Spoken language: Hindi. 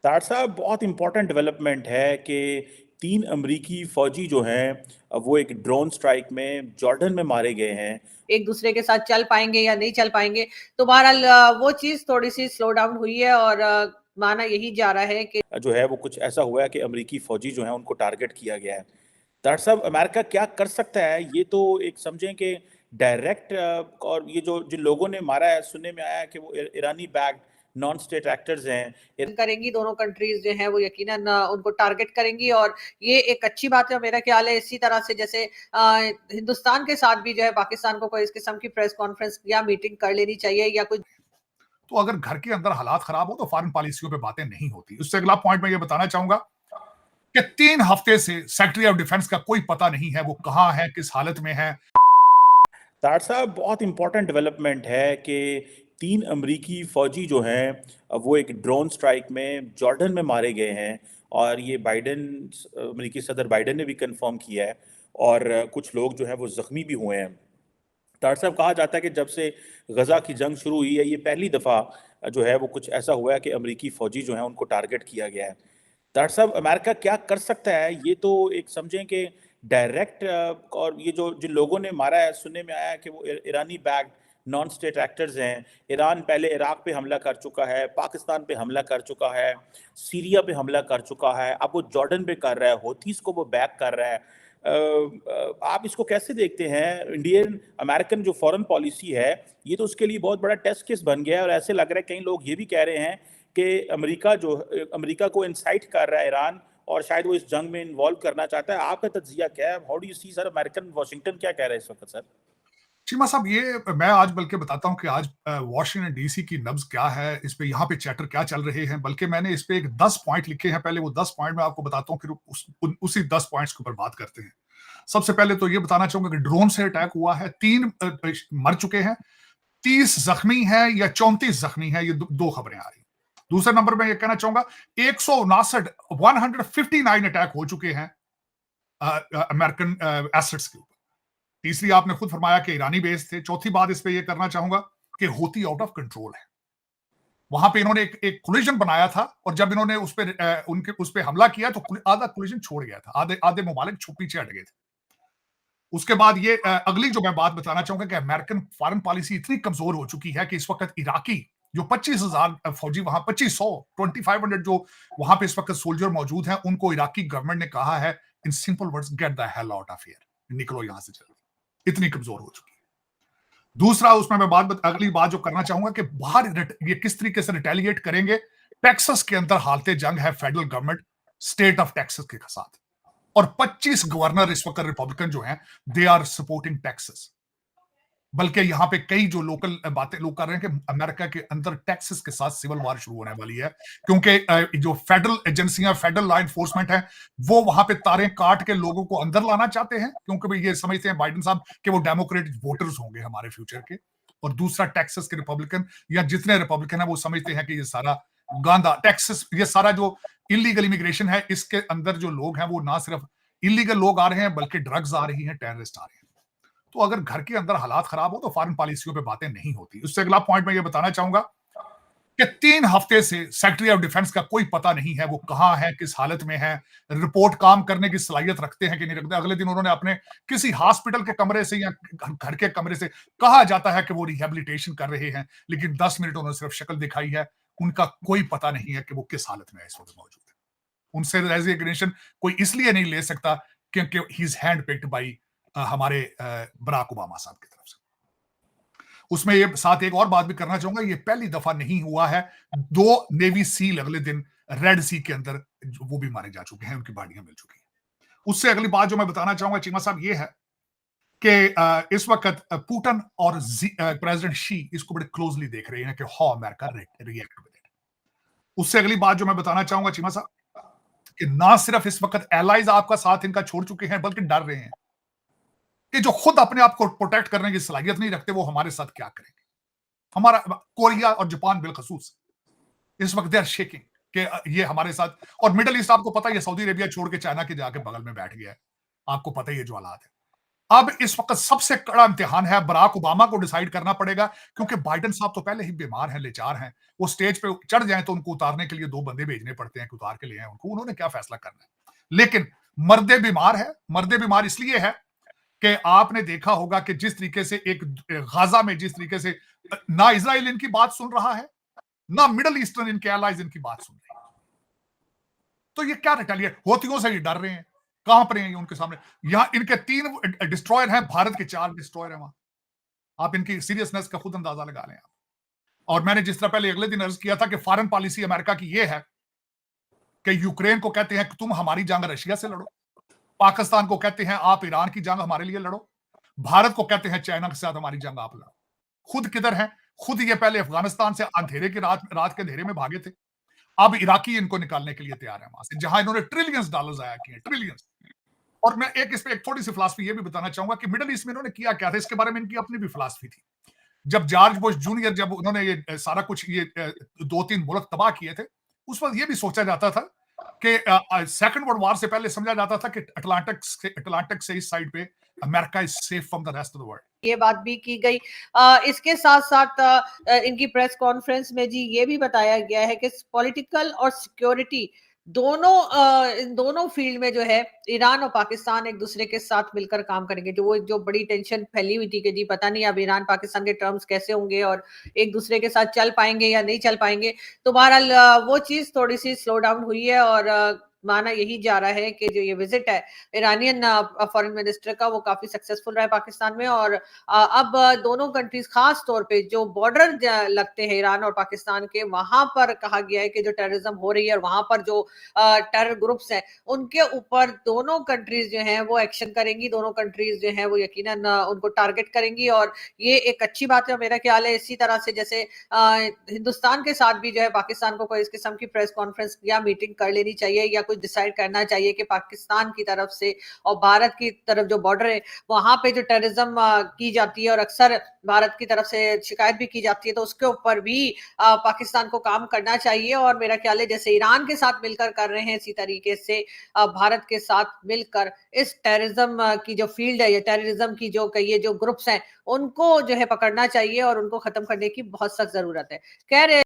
तार साहब बहुत इम्पोर्टेंट डेवलपमेंट है कि 3 अमरीकी फ़ौजी जो हैं वो एक ड्रोन स्ट्राइक में जॉर्डन में मारे गए हैं। एक दूसरे के साथ चल पाएँगे या नहीं चल पाएँगे। तो बहरहाल वो चीज़ थोड़ी-सी स्लो डाउन हुई है और माना यही जा रहा है कि जो है वो कुछ ऐसा हुआ है कि अमरीकी फ़ौजी जो हैं उनको टारगेट किया गया है। तार साहब अमेरिका क्या कर सकता है? ये तो एक समझें कि डायरेक्ट और ये जो जिन लोगों ने मारा है सुनने में आया है कि वो ईरानी बैक्ड नॉन स्टेट एक्टर्स हैं। करेंगी दोनों कंट्रीज़ जो हैं वो यकीनन उनको टारगेट करेंगी और ये एक अच्छी बात है। मेरा ख़्याल है इसी तरह से जैसे हिंदुस्तान के साथ भी जो है पाकिस्तान को कोई इस किस्म की प्रेस कॉन्फ्रेंस या मीटिंग कर लेनी चाहिए या कोई तो अगर घर के अंदर हालात खराब हो तो फॉरेन पॉलिसियों पे बातें नहीं होती। उससे अगला पॉइंट मैं ये बताना चाहूंगा कि 3 हफ्ते से सेक्रेटरी ऑफ डिफेंस का कोई पता नहीं है, वो कहां है, किस हालत में है। तार साहब बहुत इम्पोर्टेंट डेवलपमेंट है कि 3 अमरीकी फ़ौजी जो हैं वो एक ड्रोन स्ट्राइक में जॉर्डन में मारे गए हैं और ये अमरीकी सदर बाइडेन ने भी कंफर्म किया है और कुछ लोग जो हैं वो ज़ख्मी भी हुए हैं। तार साहब कहा जाता है कि जब से गज़ा की जंग शुरू हुई है ये पहली दफ़ा जो है वो कुछ ऐसा हुआ है कि अमरीकी फ़ौजी जो हैं उनको टारगेट किया गया है। डॉक्टर साहब अमेरिका क्या कर सकता है? ये तो एक समझें कि डायरेक्ट और ये जो जिन लोगों ने मारा है सुनने में आया है कि वो ईरानी बैक्ड नॉन स्टेट एक्टर्स हैं। ईरान पहले इराक पे हमला कर चुका है, पाकिस्तान पे हमला कर चुका है, सीरिया पे हमला कर चुका है, अब वो जॉर्डन पे कर रहा है, हौथीस को वो बैक कर रहा है। आप इसको कैसे देखते हैं? इंडियन अमेरिकन जो फॉरेन पॉलिसी है, ये तो उसके लिए बहुत बड़ा टेस्ट केस बन गया है और ऐसे लग रहा है कई लोग ये भी कह रहे हैं कि अमेरिका को इंसाइट कर रहा है ईरान और शायद वो इस जंग में इन्वॉल्व करना चाहता है। आपका तज्जिया क्या है? How do you see sir American Washington क्या कह रहा है इस वक़्त सर? चीमा साहब, ये मैं आज बल्कि बताता हूं कि आज वॉशिंगटन डीसी की नब्ज क्या है, इस पे यहाँ पे चैटर क्या चल रहे हैं। बल्कि मैंने इस पे एक 10 पॉइंट लिखे हैं। पहले वो 10 पॉइंट मैं आपको बताता हूँ, फिर उसी 10 पॉइंट्स के ऊपर बात करते हैं। सबसे पहले तो ये बताना चाहूंगा कि ड्रोन से अटैक हुआ है, 3 मर चुके हैं, 30 जख्मी है या 34 जख्मी है, ये दो खबरें आ रही। दूसरे नंबर में ये कहना चाहूंगा 159 159 अटैक हो चुके हैं अमेरिकन एसेट्स के ऊपर। तीसरी, आपने खुद फरमाया कि ईरानी बेस थे। चौथी बात इस पे ये करना चाहूंगा कि हूती आउट ऑफ कंट्रोल है। वहां पे इन्होंने एक कोलिजन बनाया था और जब इन्होंने उस पे हमला किया तो आधा कोलिजन छोड़ गया था, आधे आधे ममालिक पीछे हट गए थे। उसके बाद ये अगली जो मैं बात बताना चाहूंगा कि अमेरिकन फॉरेन पॉलिसी इतनी कमजोर हो चुकी है कि इस वक्त इराकी जो 25,000 फौजी वहां 2500 जो वहां पे इस वक्त सोल्जर मौजूद हैं, उनको इराकी गवर्नमेंट ने कहा है in simple words, get the hell out of here, निकलो यहां से जल्दी। इतनी कमजोर हो चुकी है। दूसरा, उसमें मैं अगली बात जो करना चाहूंगा कि बाहर ये किस तरीके से रिटेलिएट करेंगे। टेक्सास के अंदर हालते जंग है federal government state of Texas के साथ, और 25 गवर्नर इस वक्त रिपब्लिकन जो हैं, दे आर सपोर्टिंग टेक्सास। बल्कि यहां पे कई जो लोकल बातें लोग कर रहे हैं कि अमेरिका के अंदर टेक्सास के साथ सिविल वॉर शुरू होने वाली है, क्योंकि जो फेडरल एजेंसियां, फेडरल लॉ एनफोर्समेंट है, वो वहां पे तारें काट के लोगों को अंदर लाना चाहते हैं, क्योंकि ये समझते हैं बाइडेन साहब कि वो डेमोक्रेटिक वोटर्स होंगे हमारे फ्यूचर के। और दूसरा, टेक्सास के रिपब्लिकन या जितने रिपब्लिकन है वो समझते हैं कि ये सारा गांधा टेक्सास, ये सारा जो इलीगल इमिग्रेशन है, इसके अंदर जो लोग हैं वो ना सिर्फ इलीगल लोग आ रहे हैं बल्कि ड्रग्स आ रही हैं, टेररिस्ट आ रहे हैं। तो अगर घर के अंदर हालात खराब हो तो फॉरेन पॉलिसियों पे बातें नहीं होती। उससे अगला पॉइंट मैं ये बताना चाहूंगा कि 3 हफ्ते से सेक्रेटरी ऑफ डिफेंस का कोई पता नहीं है, वो कहां है, किस हालत में है, रिपोर्ट काम करने की सलाहियत रखते हैं कि नहीं रखते। अगले दिन उन्होंने अपने किसी हॉस्पिटल के कमरे से या घर के कमरे से कहा जाता है कि वो रिहेबिलिटेशन कर रहे हैं, लेकिन 10 मिनट उन्होंने सिर्फ शक्ल दिखाई है। उनका कोई पता नहीं है कि वो किस हालत में इस वक्त मौजूद है। उनसे रेजिग्नेशन कोई इसलिए नहीं ले सकता क्योंकि he is hand picked by हमारे बराक ओबामा साहब की तरफ से। उसमें ये साथ एक और बात भी करना चाहूंगा, ये पहली दफा नहीं हुआ है, 2 नेवी सील अगले दिन रेड सी के अंदर वो भी मारे जा चुके हैं, उनकी बॉडियां मिल चुकी हैं। उससे अगली बात जो मैं बताना चाहूंगा चीमा साहब, ये है कि इस वक्त पुतिन और प्रेसिडेंट शी इसको बड़े क्लोजली देख रहे हैं कि how America react with it. उससे अगली बात जो मैं बताना चाहूंगा चीमा साहब, कि ना सिर्फ इस वक्त एलाइज आपका साथ इनका छोड़ चुके हैं, बल्कि डर रहे हैं कि जो खुद अपने आप को प्रोटेक्ट करने की सलाहियत नहीं रखते, वो हमारे साथ क्या करेंगे। हमारा कोरिया और जापान बिलखसूस इस वक्त दे आर शेकिंग कि ये हमारे साथ, और मिडल ईस्ट आपको पता ही है, सऊदी अरेबिया छोड़ के चाइना के जाके बगल में बैठ गया है। आपको पता ही है जो हालात है। अब इस वक्त सबसे कड़ा इम्तिहान है, बराक ओबामा को डिसाइड करना पड़ेगा, क्योंकि बाइडेन साहब तो पहले ही बीमार हैं, लाचार हैं। वो स्टेज पे चढ़ जाएं तो उनको उतारने के लिए 2 बंदे भेजने पड़ते हैं कि उतार के ले आएं उनको। उन्होंने क्या फैसला करना है? लेकिन मर्दे बीमार है। मर्दे बीमार इसलिए है कि आपने देखा होगा कि जिस तरीके से एक गाजा में जिस तरीके से ना इजराइल इनकी बात सुन रहा है, ना मिडल ईस्टर्न इनके एलाइज इनकी बात सुन रहे हैं। तो ये क्या रिटेलिएट, होतियों से ये डर रहे हैं, कहां पर हैं ये उनके सामने? यहां इनके 3 डिस्ट्रॉयर हैं, भारत के 4 डिस्ट्रॉयर हैं वहां। आप इनकी सीरियसनेस का खुद अंदाजा लगा लें आप। और मैंने जिस तरह पहले अगले दिन अर्ज किया था कि फॉरेन पॉलिसी अमेरिका की ये है कि यूक्रेन को कहते हैं कि तुम हमारी जंग रशिया से लड़ो, पाकिस्तान को कहते हैं आप ईरान की जंग हमारे लिए लड़ो, भारत को कहते हैं चाइना के साथ हमारी जंग आप लड़ो। खुद किधर हैं? खुद ये पहले अफगानिस्तान से अंधेरे की रात के अंधेरे में भागे थे। अब इराकी इनको निकालने के लिए तैयार है वहां से, जहां इन्होंने ट्रिलियंस डॉलर जाया किए, ट्रिलियंस। और मैं इस पे एक थोड़ी सी फिलॉसफी ये भी बताना चाहूंगा कि मिडिल ईस्ट में इन्होंने किया क्या था, इसके बारे में इनकी अपनी भी फिलॉसफी थी। जब जॉर्ज बुश जूनियर, जब उन्होंने ये सारा कुछ ये 2-3 मुल्क तबाह किए थे, उस वक्त ये भी सोचा जाता था कि सेकंड वर्ल्ड वॉर से पहले समझा जाता था कि अटलांटिक से इस साइड पे America is safe from the rest of the world. ये बात भी की गई। इसके साथ साथ इनकी प्रेस कॉन्फ्रेंस में जी ये भी बताया गया है कि पॉलिटिकल और सिक्योरिटी दोनों इन दोनों फील्ड में जो है ईरान और पाकिस्तान एक दूसरे के साथ मिलकर काम करेंगे। जो बड़ी टेंशन फैली हुई थी कि जी पता नहीं अब ईरान पाकिस्तान के टर्म्स कैसे होंगे और एक दूसरे के साथ चल पाएंगे या नहीं चल पाएंगे। तो बहरहाल वो चीज थोड़ी सी स्लो डाउन हुई है और माना यही जा रहा है कि जो ये विजिट है ईरानियन फॉरेन मिनिस्टर का वो काफी सक्सेसफुल रहा है पाकिस्तान में। और अब दोनों कंट्रीज खास तौर पे जो बॉर्डर लगते हैं ईरान और पाकिस्तान के, वहां पर कहा गया है कि जो टेररिज्म हो रही है और वहां पर जो टेरर ग्रुप्स हैं उनके ऊपर दोनों कंट्रीज जो हैं वो एक्शन करेंगी। दोनों कंट्रीज जो हैं वो यकीनन उनको टारगेट करेंगी और ये एक अच्छी बात है मेरा ख्याल है। इसी तरह से जैसे हिंदुस्तान के साथ भी जो है पाकिस्तान को कोई इस किस्म की प्रेस कॉन्फ्रेंस या मीटिंग कर लेनी चाहिए या कुछ डिसाइड करना चाहिए कि पाकिस्तान की तरफ से और भारत की तरफ जो बॉर्डर है वहां पे जो टेररिज्म की जाती है और अक्सर भारत की तरफ से शिकायत भी की जाती है, तो उसके ऊपर भी पाकिस्तान को काम करना चाहिए। और मेरा ख्याल है जैसे ईरान के साथ मिलकर कर रहे हैं इसी तरीके से भारत के साथ मिलकर इस टेररिज्म की जो फील्ड है या टेररिज्म की जो कहिए जो ग्रुप्स हैं उनको जो है पकड़ना चाहिए और उनको खत्म करने की बहुत सख्त जरूरत है। खैर